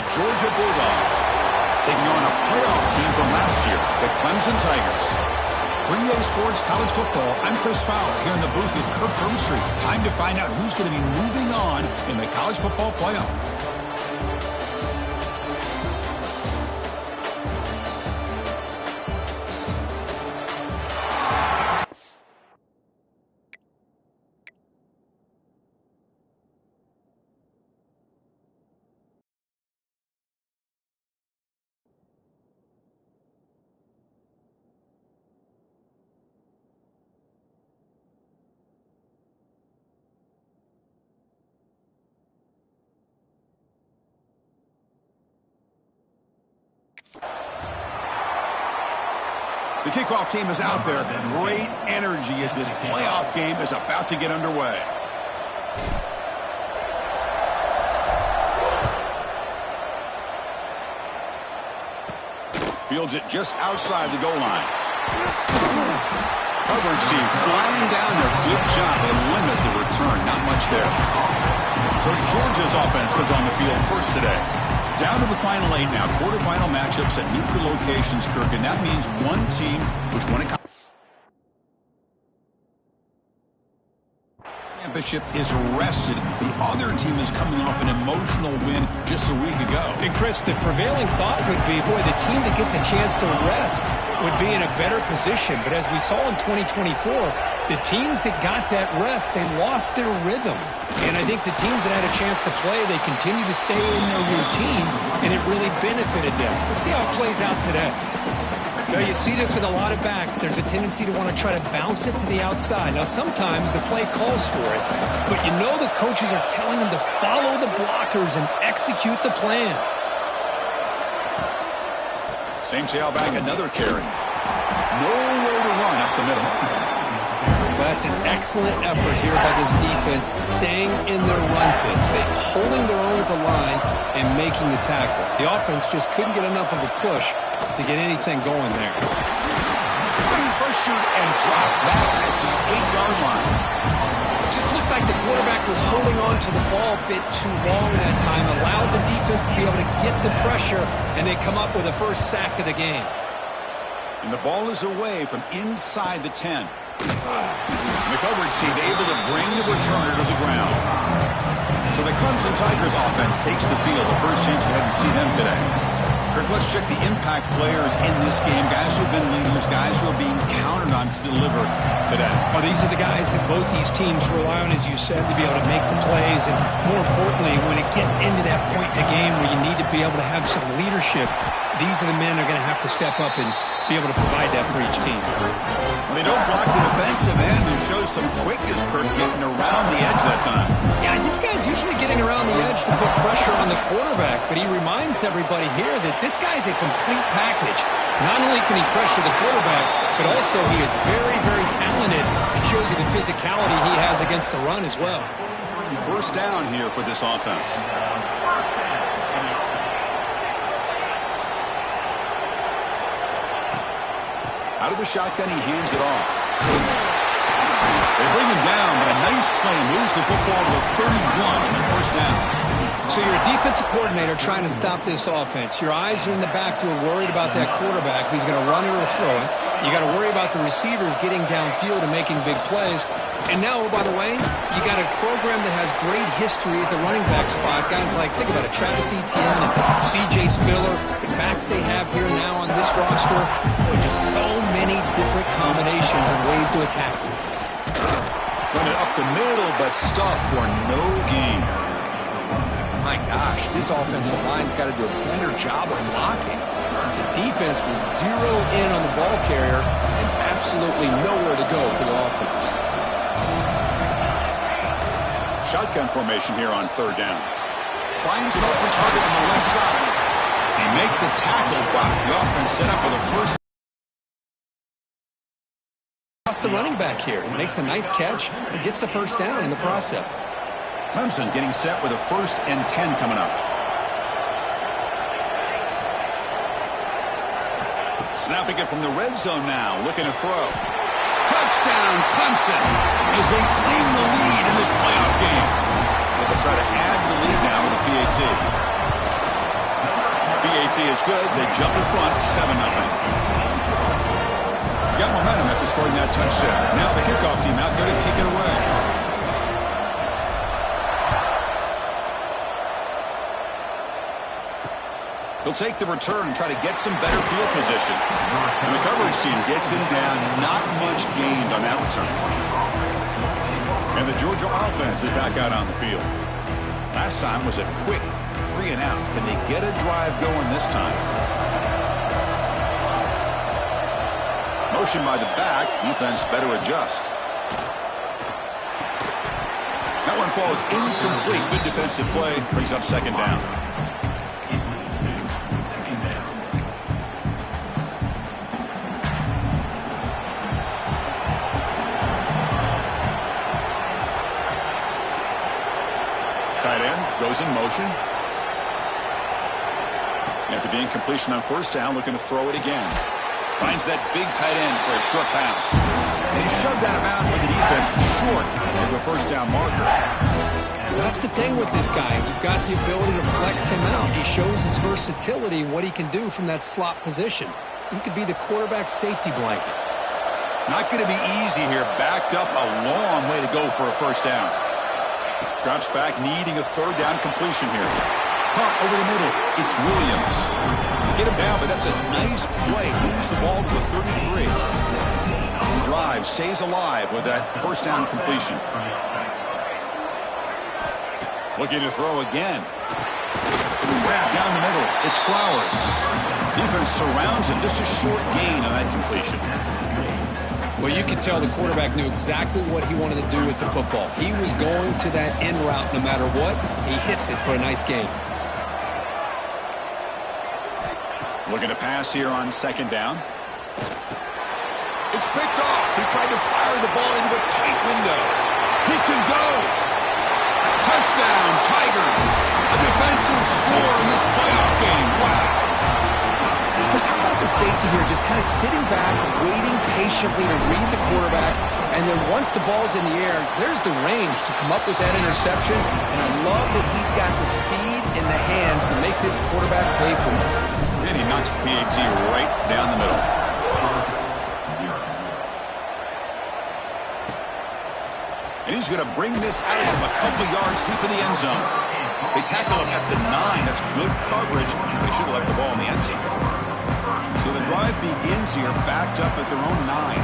the Georgia Bulldogs, taking on a playoff team from last year, the Clemson Tigers. For EA Sports College Football, I'm Chris Fowler here in the booth with Kirk Herbstreit. Time to find out who's going to be moving on in the college football playoff. The kickoff team is out there. Great energy as this playoff game is about to get underway. Fields it just outside the goal line. Coverage team flying down there. Good job. They limit the return. Not much there. So Georgia's offense comes on the field first today. Down to the final 8 now. Quarterfinal matchups at neutral locations, Kirk, and that means one team which won a championship is rested. The other team is coming off an emotional win just a week ago. And Chris, the prevailing thought would be, boy, the team that gets a chance to rest would be in a better position. But as we saw in 2024, the teams that got that rest, they lost their rhythm. And I think the teams that had a chance to play, they continue to stay in their routine, and it really benefited them. Let's see how it plays out today. Now, you see this with a lot of backs. There's a tendency to want to try to bounce it to the outside. Now, sometimes the play calls for it, but you know the coaches are telling them to follow the blockers and execute the plan. Same tailback, another carry. Nowhere to run up the middle. That's an excellent effort here by this defense, staying in their run fits, holding their own at the line and making the tackle. The offense just couldn't get enough of a push to get anything going there. Pursued and dropped back at the 8-yard line. It just looked like the quarterback was holding on to the ball a bit too long that time, allowed the defense to be able to get the pressure, and they come up with the first sack of the game. And the ball is away from inside the 10. The coverage team able to bring the returner to the ground. So the Clemson Tigers offense takes the field. The first chance we had to see them today. Kirk, let's check the impact players in this game. Guys who have been leaders, guys who are being counted on to deliver today. Well, these are the guys that both these teams rely on, as you said, to be able to make the plays. And more importantly, when it gets into that point in the game where you need to be able to have some leadership, these are the men that are going to have to step up and be able to provide that for each team. They don't block the defensive end, who shows some quickness, Kirk, getting around the edge that time. Yeah, this guy's usually getting around the edge to put pressure on the quarterback, but he reminds everybody here that this guy's a complete package. Not only can he pressure the quarterback, but also he is very, very talented. It shows you the physicality he has against the run as well. First down here for this offense. Out of the shotgun, he hands it off. They bring him down, but a nice play moves the football to the 31 on the first down. So you're a defensive coordinator trying to stop this offense. Your eyes are in the backfield worried about that quarterback who's going to run it or throw it. You got to worry about the receivers getting downfield and making big plays. And now, oh, by the way, you got a program that has great history at the running back spot. Guys like, think about it, Travis Etienne and C.J. Spiller. The backs they have here now on this roster. Boy, just so many different combinations and ways to attack you. Run it up the middle, but stuff for no gain. My gosh, this offensive line's got to do a better job of blocking. The defense was zero in on the ball carrier and absolutely nowhere to go for the offense. Shotgun formation here on third down. Finds an open target on the left side. They make the tackle, but the offense set up with a first. Lost the running back here. He makes a nice catch and gets the first down in the process. Clemson getting set with a 1st and 10 coming up. Snapping it from the red zone now, looking to throw. Touchdown, Clemson, as they claim the lead in this playoff game. They'll try to add the lead now with a PAT. PAT is good. They jump in front 7-0. Got momentum after scoring that touchdown. Now the kickoff team out there to kick it away. He'll take the return and try to get some better field position. And the coverage team gets him down. Not much gained on that return. And the Georgia offense is back out on the field. Last time was a quick 3-and-out. Can they get a drive going this time? Motion by the back. Defense better adjust. That one falls incomplete. Good defensive play. Brings up second down. Tight end goes in motion. After the incompletion on first down, looking to throw it again. Finds that big tight end for a short pass. And he's shoved out of bounds by the defense short of the first down marker. That's the thing with this guy. You've got the ability to flex him out. He shows his versatility, what he can do from that slot position. He could be the quarterback safety blanket. Not going to be easy here. Backed up a long way to go for a first down. Drops back, needing a third down completion here. Caught over the middle. It's Williams. They get him down, but that's a nice play. Moves the ball to the 33. The drive stays alive with that first down completion. Looking to throw again. Grab down the middle. It's Flowers. Defense surrounds him. Just a short gain on that completion. Well, you can tell the quarterback knew exactly what he wanted to do with the football. He was going to that in route no matter what. He hits it for a nice gain. Looking to pass here on second down. It's picked off. He tried to fire the ball into a tight window. He can go. Touchdown, Tigers. A defensive score in this playoff game. Wow. Because how about the safety here, just kind of sitting back, waiting patiently to read the quarterback, and then once the ball's in the air, there's the range to come up with that interception, and I love that he's got the speed in the hands to make this quarterback play for him. And he knocks the PAT right down the middle. And he's going to bring this out from a couple yards deep in the end zone. They tackle him at the 9. That's good coverage. They should have left the ball in the end zone. So the drive begins here, backed up at their own 9.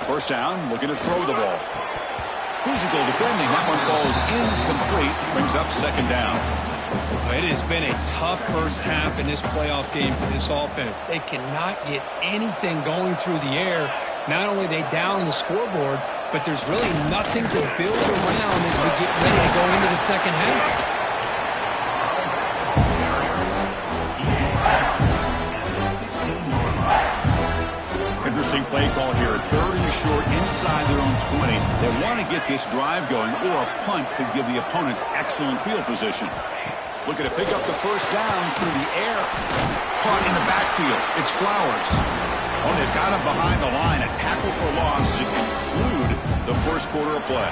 First down, looking to throw the ball. Physical defending. That one falls incomplete. Brings up second down. It has been a tough first half in this playoff game for this offense. They cannot get anything going through the air. Not only are they down on the scoreboard, but there's really nothing to build around as we get ready to go into the second half. Interesting play call here. Third and short inside their own 20. They want to get this drive going, or a punt could give the opponents excellent field position. Looking to pick up the first down through the air. Caught in the backfield. It's Flowers. Oh, they've got him behind the line. A tackle for loss to conclude the first quarter of play.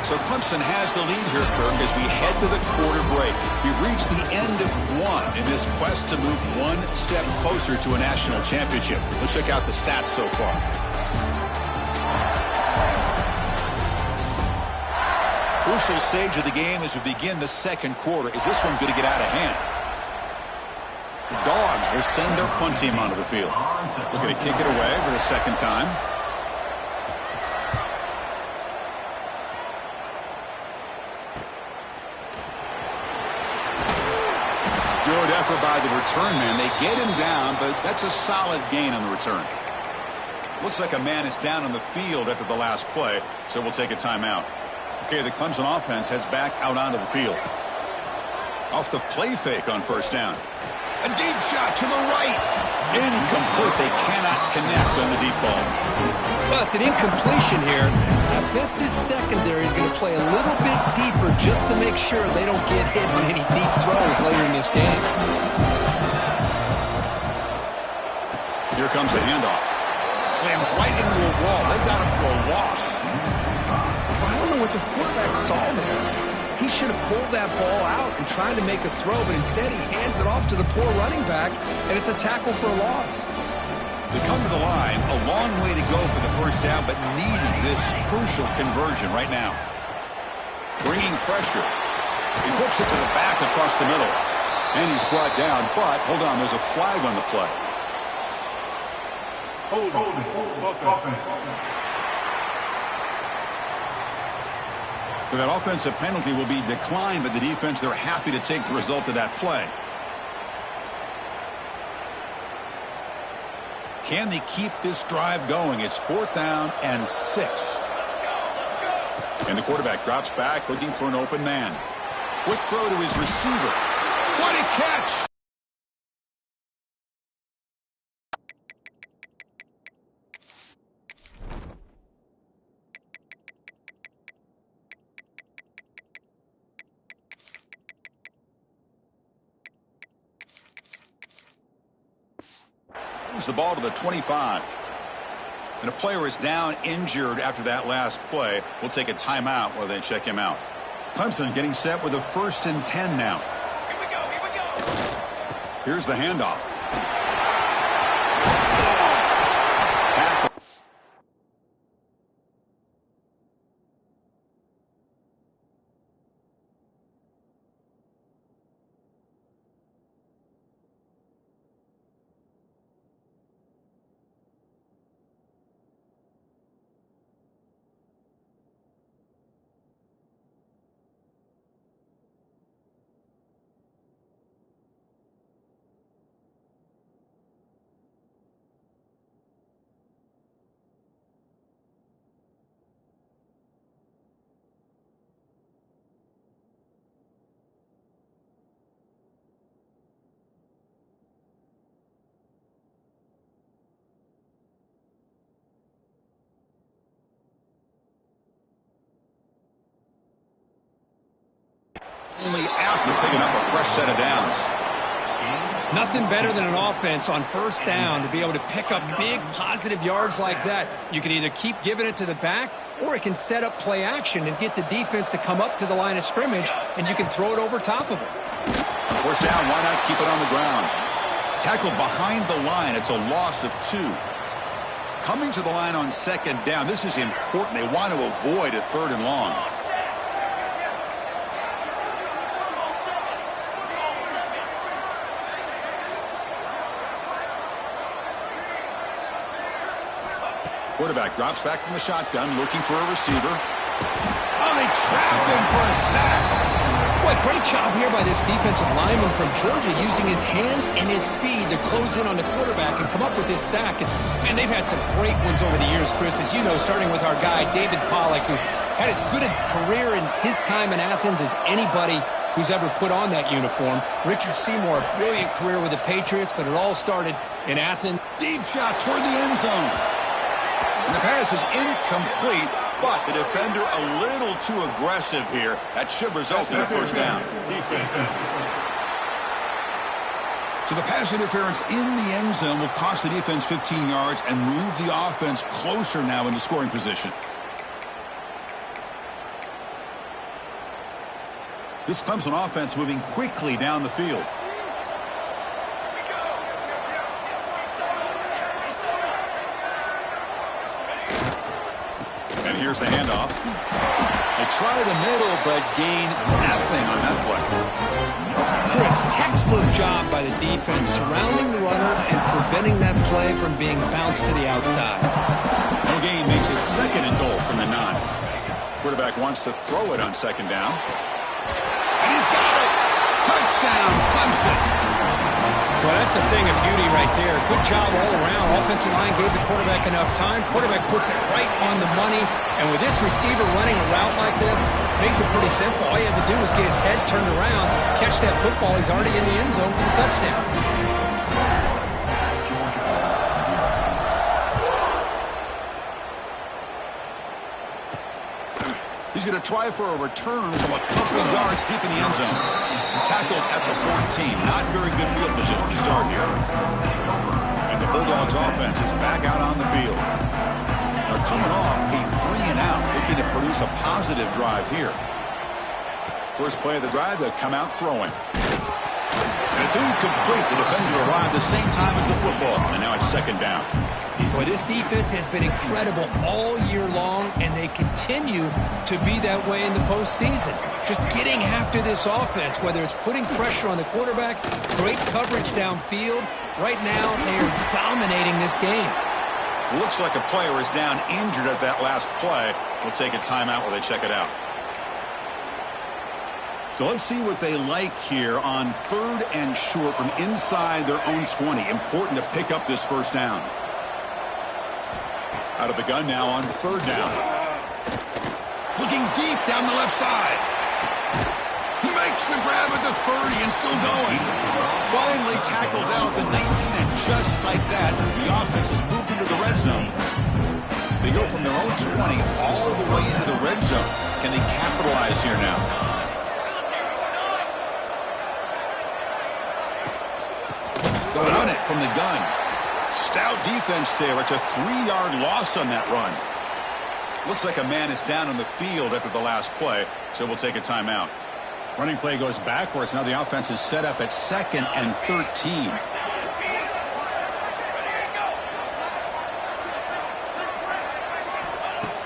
So Clemson has the lead here, Kirk, as we head to the quarter break. We've reached the end of one in this quest to move one step closer to a national championship. Let's check out the stats so far. Crucial stage of the game as we begin the second quarter. Is this one going to get out of hand? The Dogs will send their punt team onto the field. Looking to kick it away for the second time. Good effort by the return man. They get him down, but that's a solid gain on the return. Looks like a man is down on the field after the last play, so we'll take a timeout. Okay, the Clemson offense heads back out onto the field. Off the play fake on first down. A deep shot to the right. Incomplete. They cannot connect on the deep ball. Well, it's an incompletion here. I bet this secondary is going to play a little bit deeper just to make sure they don't get hit on any deep throws later in this game. Here comes the handoff. Slams right into a wall. They've got him for a loss. that ball out and trying to make a throw, but instead he hands it off to the poor running back, and it's a tackle for a loss. They come to the line, a long way to go for the first down, but needing this crucial conversion right now. Bringing pressure. He flips it to the back across the middle. And he's brought down, but hold on, there's a flag on the play. Hold on. So that offensive penalty will be declined by the defense. They're happy to take the result of that play. Can they keep this drive going? It's 4th down and 6. And the quarterback drops back looking for an open man. Quick throw to his receiver. What a catch! Moves the ball to the 25. And a player is down injured after that last play. We'll take a timeout while they check him out. Clemson getting set with a 1st and 10 now. Here we go. Here's the handoff. Only after picking up a fresh set of downs. Nothing better than an offense on 1st down to be able to pick up big positive yards like that. You can either keep giving it to the back, or it can set up play action and get the defense to come up to the line of scrimmage, and you can throw it over top of it. 1st down, why not keep it on the ground? Tackled behind the line. It's a loss of 2. Coming to the line on 2nd down. This is important. They want to avoid a 3rd and long. Quarterback drops back from the shotgun, looking for a receiver. Oh, they trap him for a sack. Boy, great job here by this defensive lineman from Georgia, using his hands and his speed to close in on the quarterback and come up with this sack. And they've had some great ones over the years, Chris, as you know, starting with our guy, David Pollack, who had as good a career in his time in Athens as anybody who's ever put on that uniform. Richard Seymour, a brilliant career with the Patriots, but it all started in Athens. Deep shot toward the end zone. And the pass is incomplete, but the defender a little too aggressive here. That should result in a 1st down. So the pass interference in the end zone will cost the defense 15 yards and move the offense closer now into scoring position. This Clemson offense moving quickly down the field. And here's the handoff. They try the middle, but gain nothing on that play. Chris, textbook job by the defense surrounding the runner and preventing that play from being bounced to the outside. No gain makes it 2nd and goal from the 9. Quarterback wants to throw it on 2nd down. And he's got it! Touchdown, Clemson! Well, that's a thing of beauty right there. Good job all around. Offensive line gave the quarterback enough time. Quarterback puts it right on the money. And with this receiver running a route like this, makes it pretty simple. All you have to do is get his head turned around, catch that football. He's already in the end zone for the touchdown. He's going to try for a return from a couple of yards deep in the end zone. Tackled at the 14. Not very good field position to start here. And the Bulldogs offense is back out on the field. They're coming off a 3-and-out, looking to produce a positive drive here. First play of the drive, they'll come out throwing. And it's incomplete. The defender arrived the same time as the football. And now it's second down. Boy, this defense has been incredible all year long, and they continue to be that way in the postseason. Just getting after this offense, whether it's putting pressure on the quarterback, great coverage downfield. Right now, they are dominating this game. Looks like a player is down injured at that last play. We'll take a timeout while they check it out. So let's see what they like here on 3rd and short from inside their own 20. Important to pick up this first down. Out of the gun now on 3rd down. Looking deep down the left side. He makes the grab at the 30 and still going. Finally tackled down at the 19, and just like that, the offense has moved into the red zone. They go from their own 20 all the way into the red zone. Can they capitalize here now? They'll run it from the gun. Stout defense there. It's a 3-yard loss on that run. Looks like a man is down on the field after the last play, so we'll take a timeout. Running play goes backwards. Now the offense is set up at 2nd and 13.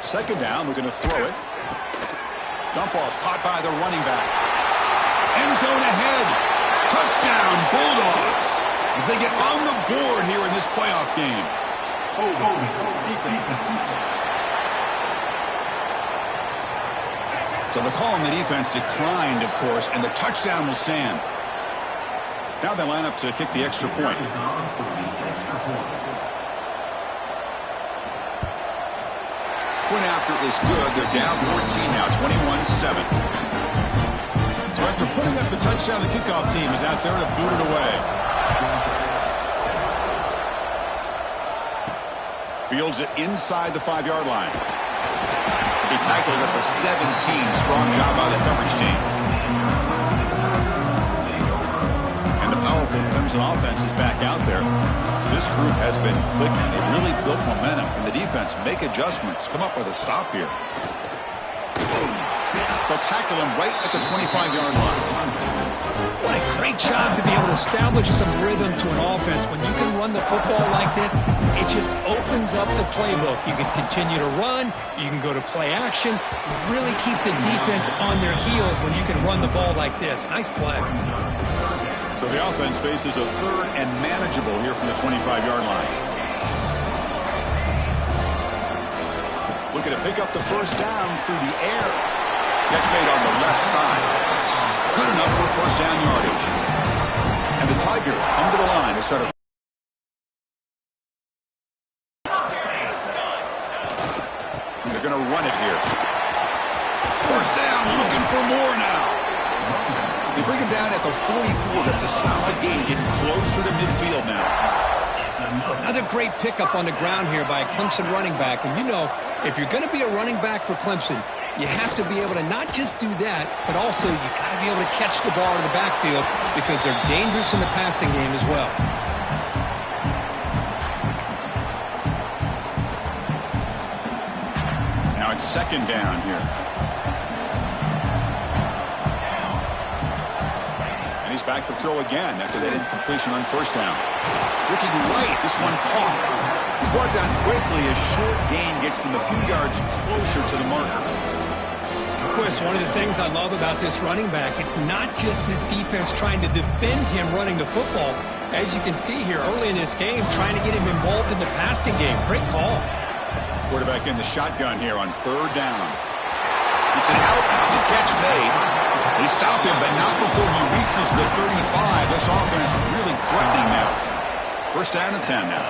Second down, we're going to throw it. Dump off, caught by the running back. End zone ahead. Touchdown, Bulldogs. As they get on the board here in this playoff game. So the call on the defense declined, of course, and the touchdown will stand. Now they line up to kick the extra point. Point after is good. They're down 14 now, 21-7. So after putting up the touchdown, the kickoff team is out there to boot it away. Fields it inside the 5-yard line. He tackled at the 17. Strong job by the coverage team. And the powerful Clemson offense is back out there. This group has been clicking. They've really built momentum. Can the defense make adjustments? Come up with a stop here. They'll tackle him right at the 25-yard line. What a great job to be able to establish some rhythm to an offense. When you can run the football like this, it just opens up the playbook. You can continue to run. You can go to play action. You really keep the defense on their heels when you can run the ball like this. Nice play. So the offense faces a 3rd and manageable here from the 25-yard line. Looking to pick up the first down through the air. Catch made on the left side. Good enough for first down yardage. And the Tigers come to the line to start a they're going to run it here. First down, looking for more now. They bring him down at the 44. That's a solid gain, getting closer to midfield now. Another great pickup on the ground here by a Clemson running back. And you know, if you're going to be a running back for Clemson, you have to be able to not just do that, but also you got to be able to catch the ball in the backfield because they're dangerous in the passing game as well. Now it's second down here. And he's back to throw again after that incompletion on first down. Looking right, this one caught. He's brought down quickly. A short gain gets them a few yards closer to the marker. Chris, one of the things I love about this running back, it's not just this defense trying to defend him running the football. As you can see here early in this game, trying to get him involved in the passing game. Great call. Quarterback in the shotgun here on 3rd down. It's an out catch made. They stop him, but not before he reaches the 35. This offense really threatening now. First down and 10 now.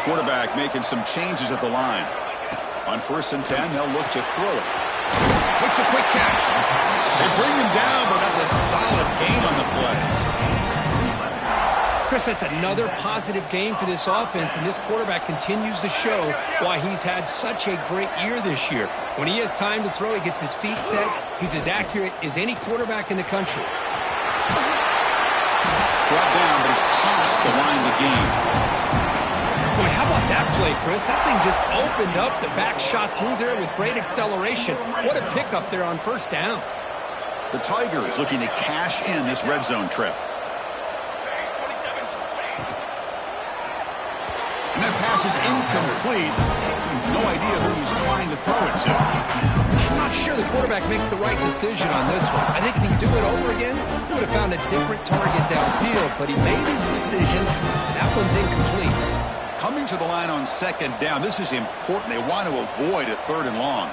Quarterback making some changes at the line. On 1st and 10, they'll look to throw it. Makes a quick catch. They bring him down, but that's a solid gain on the play. Chris, that's another positive game for this offense, and this quarterback continues to show why he's had such a great year this year. When he has time to throw, he gets his feet set. He's as accurate as any quarterback in the country. Brought down, but he's past the line of the game. Boy, how about that play, Chris. That thing just opened up. The back shot through there with great acceleration. What a pickup there on first down. The Tigers looking to cash in this red zone trip. And that pass is incomplete. No idea who he's trying to throw it to. I'm not sure the quarterback makes the right decision on this one. I think if he'd do it over again, he would have found a different target downfield, but he made his decision. That one's incomplete. Coming to the line on second down, this is important. They want to avoid a third and long.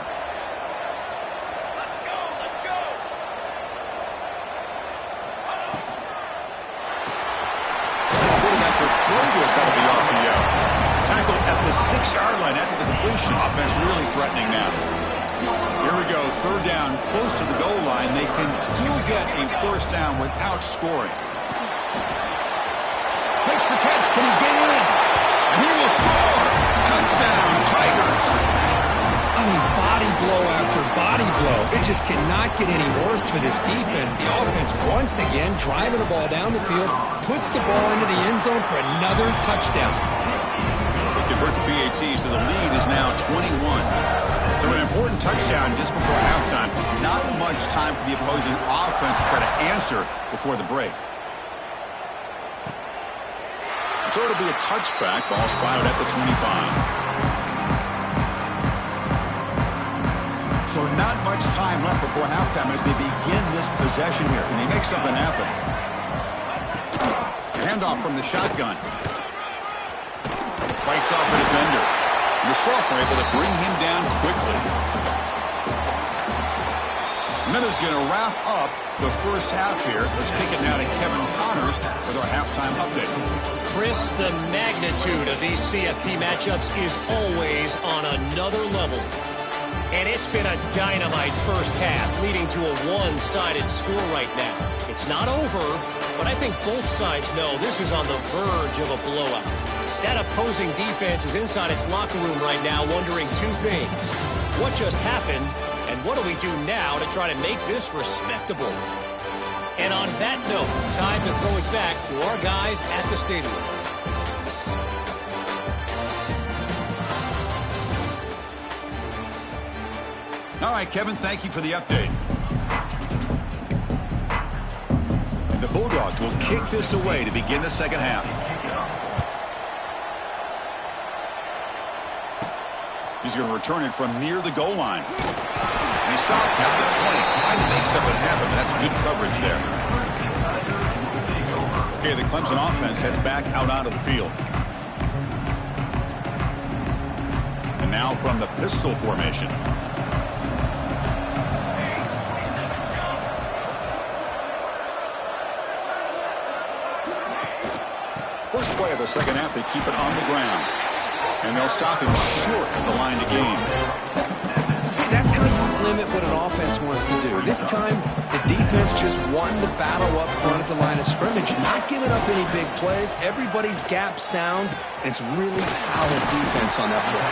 Quarterback will throw this out of the RPO. Tackled at the 6-yard line after the completion. Offense really threatening now. Here we go, third down, close to the goal line. They can still get a first down without scoring. Makes the catch. Can he get in? And he will score. Touchdown, Tigers. I mean, body blow after body blow. It just cannot get any worse for this defense. The offense, once again, driving the ball down the field, puts the ball into the end zone for another touchdown. They convert the PAT, so the lead is now 21. So an important touchdown just before halftime. Not much time for the opposing offense to try to answer before the break. So it'll be a touchback. Ball spotted at the 25. So not much time left before halftime as they begin this possession here. Can they make something happen? Handoff from the shotgun. Fights off a defender. And the sophomore able to bring him down quickly. And that is going to wrap up the first half here. Let's kick it now to Kevin Connors with our halftime update. Chris, the magnitude of these CFP matchups is always on another level. And it's been a dynamite first half, leading to a one-sided score right now. It's not over, but I think both sides know this is on the verge of a blowout. That opposing defense is inside its locker room right now wondering two things. What just happened, and what do we do now to try to make this respectable? And on that note, time to throw it back to our guys at the stadium. All right, Kevin, thank you for the update. And the Bulldogs will kick this away to begin the second half. He's going to return it from near the goal line. And he stopped at the 20, trying to make something happen. That's good coverage there. Okay, the Clemson offense heads back out onto the field. And now from the pistol formation. First play of the second half, they keep it on the ground. And they'll stop him short of the line to gain. See, that's how you limit what an offense wants to do. This time, the defense just won the battle up front at the line of scrimmage, not giving up any big plays. Everybody's gap sound, and it's really solid defense on that play.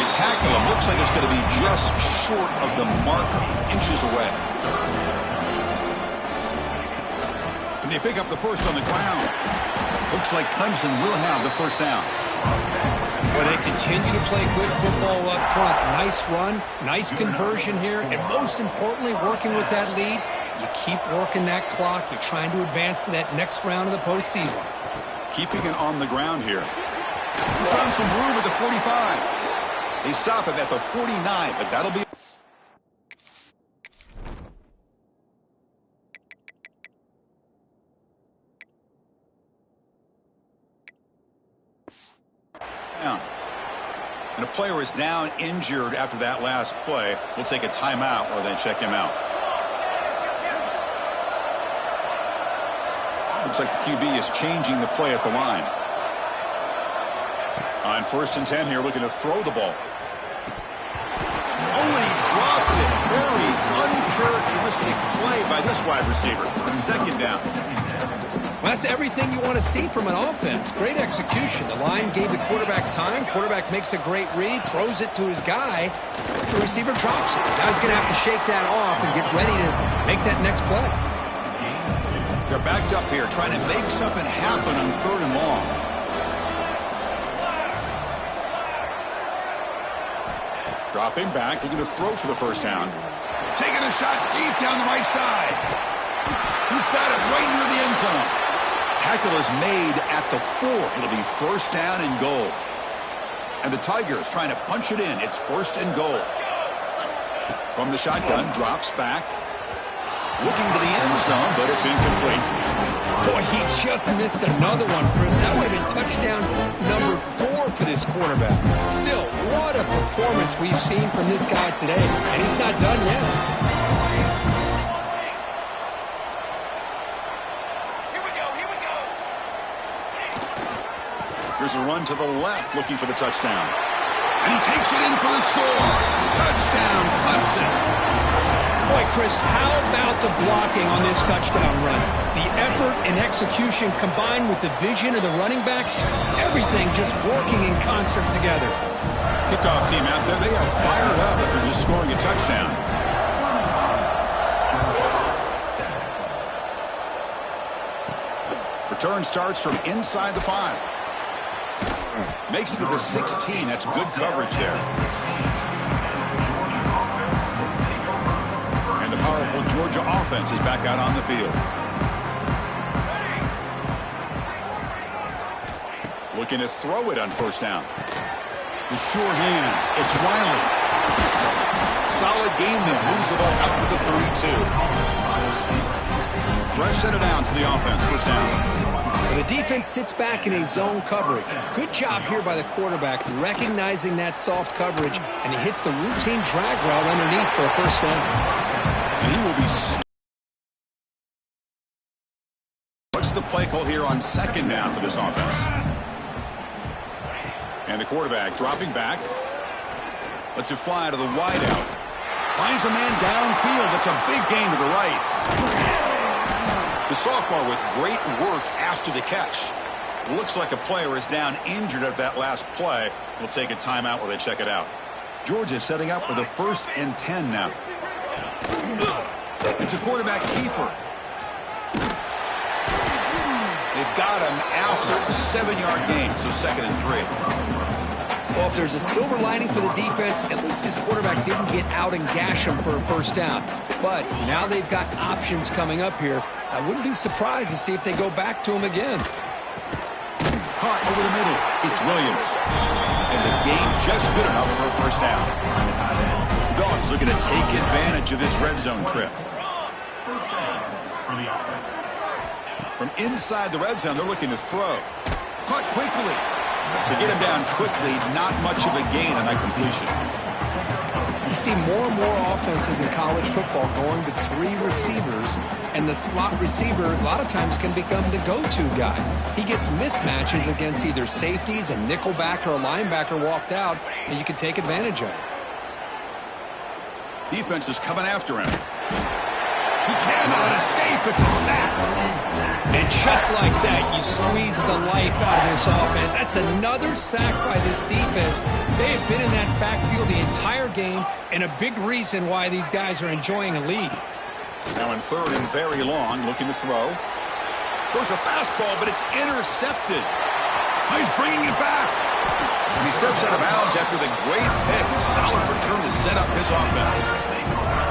They tackle him. Looks like it's going to be just short of the marker, inches away. And they pick up the first on the ground. Looks like Clemson will have the first down. Well, they continue to play good football up front. Nice run, nice conversion here, and most importantly, working with that lead, you keep working that clock. You're trying to advance to that next round of the postseason. Keeping it on the ground here. He's found some room at the 45. They stop him at the 49, but that'll be... And a player is down injured after that last play. We'll take a timeout or then check him out. Looks like the QB is changing the play at the line. On 1st and 10 here, looking to throw the ball. Oh, and he dropped it. Very uncharacteristic play by this wide receiver. Second down. Well, that's everything you want to see from an offense. Great execution. The line gave the quarterback time. Quarterback makes a great read, throws it to his guy. The receiver drops it. Now he's going to have to shake that off and get ready to make that next play. They're backed up here, trying to make something happen on 3rd and long. Dropping back, looking to throw for the first down. Taking a shot deep down the right side. He's got it right near the end zone. Tackle is made at the 4. It'll be first down and goal. And the Tigers trying to punch it in. It's first and goal. From the shotgun, drops back. Looking to the end zone, but it's incomplete. Boy, he just missed another one, Chris. That would have been touchdown number 4 for this quarterback. Still, what a performance we've seen from this guy today. And he's not done yet. Here's a run to the left, looking for the touchdown. And he takes it in for the score. Touchdown, Clemson. Boy, Chris, how about the blocking on this touchdown run? The effort and execution combined with the vision of the running back, everything just working in concert together. Kickoff team out there, they are fired up after just scoring a touchdown. Return starts from inside the 5. Makes it to the 16. That's good coverage there. And the powerful Georgia offense is back out on the field. Looking to throw it on first down. The sure hands. It's Riley. Solid gain there. Moves the ball out to the 32. Fresh set of downs for the offense. First down. The defense sits back in a zone coverage. Good job here by the quarterback recognizing that soft coverage, and he hits the routine drag route underneath for a first down. And he will be... What's the play call here on second down for this offense? And the quarterback dropping back. Lets it fly to the wideout. Finds a man downfield. That's a big gain to the right. The sophomore with great work after the catch. Looks like a player is down injured at that last play. We'll take a timeout while they check it out. Georgia setting up with a 1st and 10 now. It's a quarterback keeper. They've got him after a 7-yard gain, so 2nd and 3. Well, if there's a silver lining for the defense, at least this quarterback didn't get out and gash him for a first down. But now they've got options coming up here. I wouldn't be surprised to see if they go back to him again. Caught over the middle. It's Williams. And the gain just good enough for a first down. Dogs looking to take advantage of this red zone trip. From inside the red zone, they're looking to throw. Caught quickly. To get him down quickly, not much of a gain on that completion. You see more and more offenses in college football going to 3 receivers, and the slot receiver a lot of times can become the go-to guy. He gets mismatches against either safeties, a nickelback, or a linebacker walked out, and you can take advantage of it. Defense is coming after him. He cannot escape. It's a sack. And just like that, you squeeze the life out of this offense. That's another sack by this defense. They have been in that backfield the entire game, and a big reason why these guys are enjoying a lead. Now in 3rd and very long, looking to throw. Goes a fastball, but it's intercepted. He's bringing it back. And he steps out of bounds after the great pick. Solid return to set up his offense.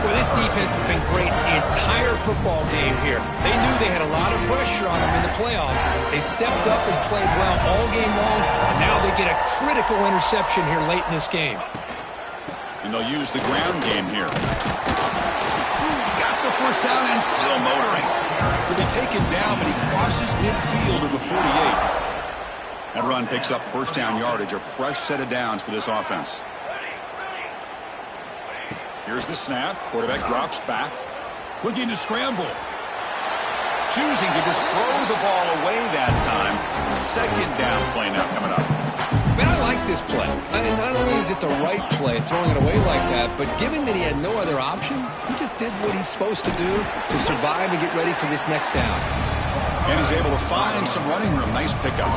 Well, this defense has been great the entire football game here. They knew they had a lot of pressure on them in the playoffs. They stepped up and played well all game long, and now they get a critical interception here late in this game. And they'll use the ground game here. Got the first down and still motoring. He'll be taken down, but he crosses midfield to the 48. That run picks up first down yardage, a fresh set of downs for this offense. Here's the snap. Quarterback drops back. Looking to scramble. Choosing to just throw the ball away that time. 2nd down play now coming up. Man, I like this play. Not only is it the right play, throwing it away like that, but given that he had no other option, he just did what he's supposed to do to survive and get ready for this next down. And he's able to find some running room. Nice pickup.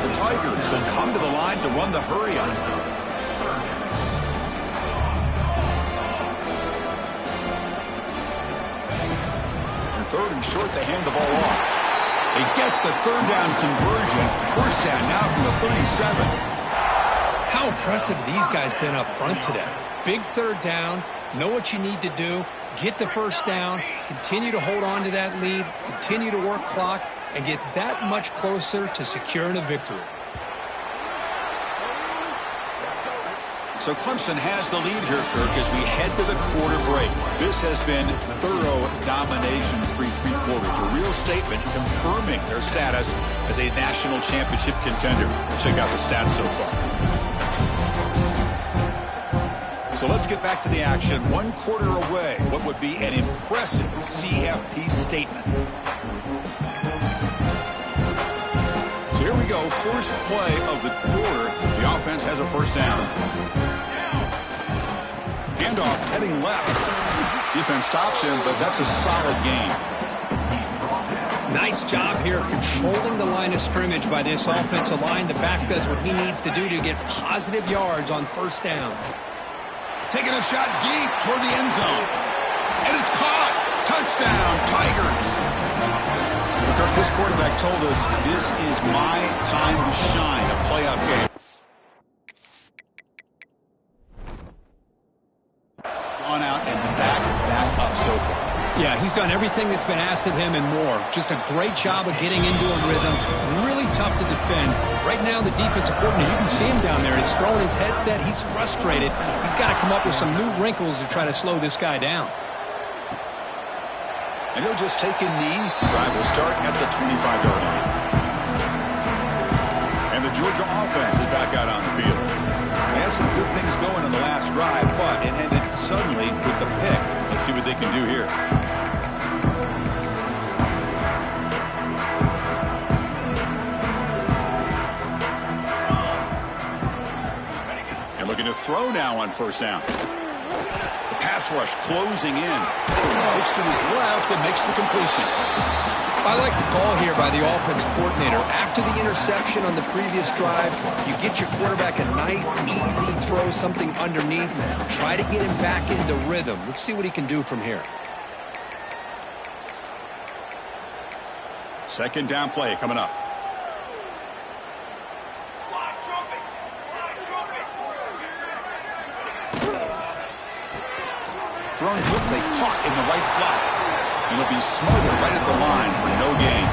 The Tigers will come to the line to run the hurry on him. And 3rd and short, they hand the ball off. They get the 3rd down conversion. First down now from the 37. How impressive these guys been up front today. Big third down, know what you need to do, get the first down, continue to hold on to that lead, continue to work clock, and get that much closer to securing a victory. So Clemson has the lead here, Kirk, as we head to the quarter break. This has been thorough domination through three quarters. A real statement confirming their status as a national championship contender. Check out the stats so far. So let's get back to the action. 1 quarter away. What would be an impressive CFP statement. So here we go. First play of the quarter. The offense has a first down. Handoff heading left. Defense stops him, but that's a solid gain. Nice job here controlling the line of scrimmage by this offensive line. The back does what he needs to do to get positive yards on first down. Taking a shot deep toward the end zone. And it's caught. Touchdown, Tigers. Kirk, this quarterback told us this is my time to shine, a playoff game. On out and back up so far. Yeah, he's done everything that's been asked of him and more. Just a great job of getting into a rhythm. Really tough to defend. Right now, the defensive coordinator, you can see him down there. He's throwing his headset. He's frustrated. He's got to come up with some new wrinkles to try to slow this guy down. And he'll just take a knee. Drive will start at the 25-yard line. And the Georgia offense is back out on the field. They had some good things going on the last drive, but it ended suddenly with the pick. Let's see what they can do here. And looking to throw now on first down. The pass rush closing in. Looks to his left and makes the completion. I like the call here by the offense coordinator. After the interception on the previous drive, you get your quarterback a nice, easy throw, something underneath. Try to get him back into rhythm. Let's see what he can do from here. Second down play coming up. Thrown quickly, caught in the right flat. And it'll be smothered right at the line for no gain.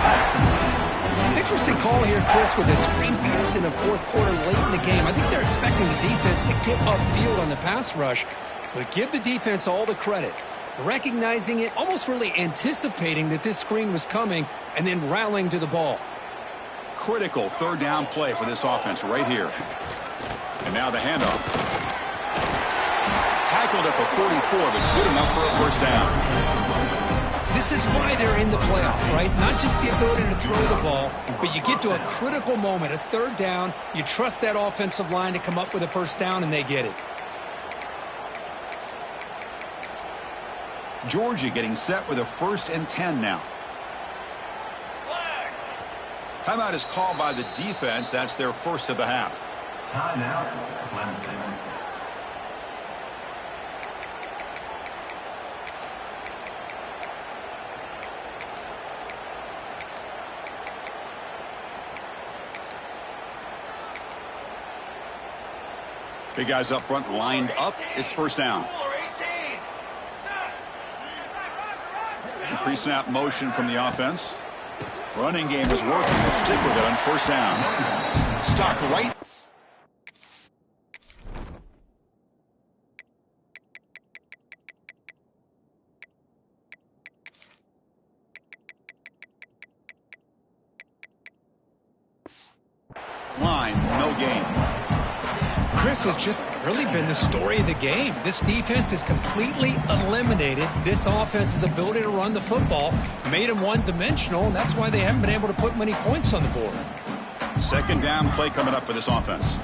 Interesting call here, Chris, with a screen pass in the fourth quarter late in the game. I think they're expecting the defense to get upfield on the pass rush, but give the defense all the credit. Recognizing it, almost really anticipating that this screen was coming, and then rallying to the ball. Critical third down play for this offense right here. And now the handoff. Tackled at the 44, but good enough for a first down. This is why they're in the playoff, right? Not just the ability to throw the ball, but you get to a critical moment, a third down. You trust that offensive line to come up with a first down, and they get it. Georgia getting set with a 1st and 10 now. Timeout is called by the defense. That's their first of the half. Timeout, Clemson. Big guys up front lined up. It's first down. Pre-snap motion from the offense. Running game is working. They'll stick with it on first down. Stopped right. Line, no gain. Chris has just really been the story of the game. This defense has completely eliminated this offense's ability to run the football, made them one-dimensional, and that's why they haven't been able to put many points on the board. Second down play coming up for this offense.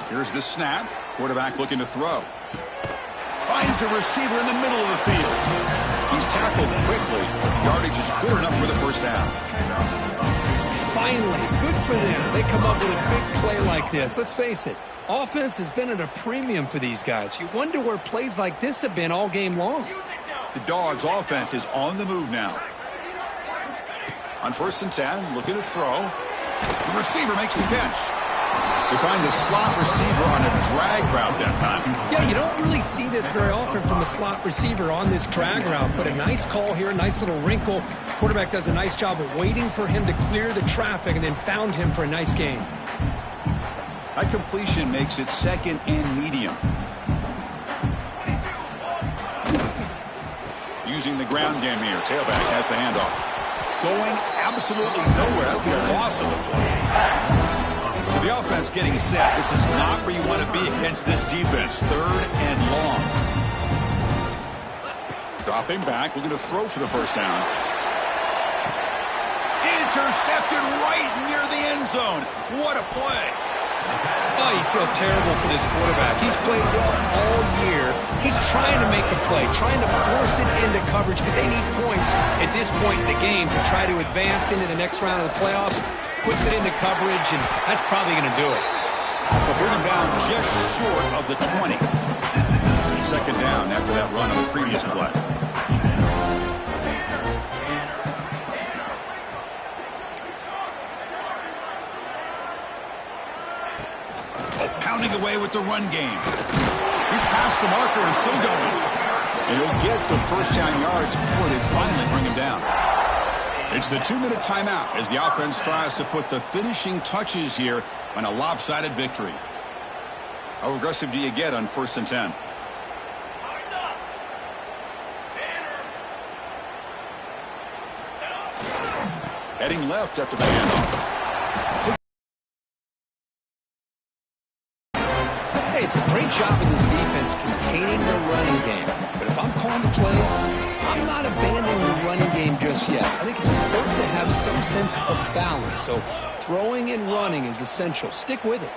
Here's the snap. Quarterback looking to throw. Finds a receiver in the middle of the field. He's tackled quickly, but the yardage is good enough for the first down. Finally, good for them. They come up with a big play like this. Let's face it, offense has been at a premium for these guys. You wonder where plays like this have been all game long. The Dogs' offense is on the move now. On 1st and 10, looking to throw. The receiver makes the catch. They find the slot receiver on a drag route that time. Yeah, you don't really see this very often from the slot receiver on this drag route, but a nice call here, a nice little wrinkle. Quarterback does a nice job of waiting for him to clear the traffic and then found him for a nice gain. That completion makes it 2nd and medium. Using the ground game here. Tailback has the handoff. Going absolutely nowhere. That would be a loss of the play. So the offense getting set. This is not where you want to be against this defense. 3rd and long. Dropping back. Looking to throw for the 1st down. Intercepted right near the end zone. What a play. Oh, you feel terrible for this quarterback. He's played well all year. He's trying to make a play, trying to force it into coverage because they need points at this point in the game to try to advance into the next round of the playoffs. Puts it into coverage, and that's probably going to do it. They'll bring him down just short of the 20. 2nd down after that run on the previous play. Pounding away with the run game. He's past the marker and still going. And he'll get the 1st down yards before they finally bring him down. It's the 2-minute timeout as the offense tries to put the finishing touches here on a lopsided victory. How aggressive do you get on 1st and 10? Heading left after the handoff. Hey, it's a great job of this defense containing the running game. But if I'm calling the plays, I'm not abandoning the running game just yet. I think it's important to have some sense of balance. So throwing and running is essential. Stick with it.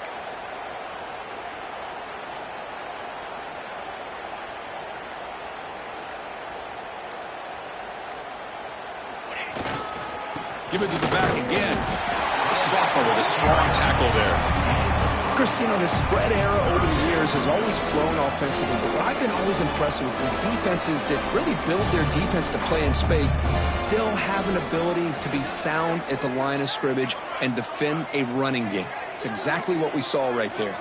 Give it to the back again. Sophomore with a strong tackle there. Chris, you know, the spread era over the years has always grown offensively, but what I've been always impressed with defenses that really build their defense to play in space still have an ability to be sound at the line of scrimmage and defend a running game. It's exactly what we saw right there.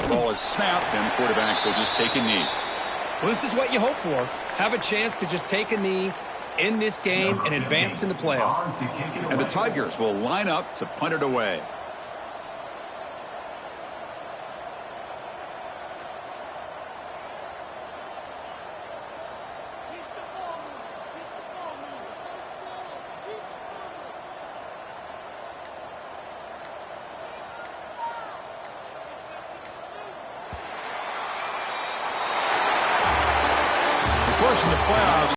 Ball is snapped, and the quarterback will just take a knee. Well, this is what you hope for. Have a chance to just take a knee in this game and advance in the playoffs. And the Tigers will line up to punt it away. Of course, in the playoffs,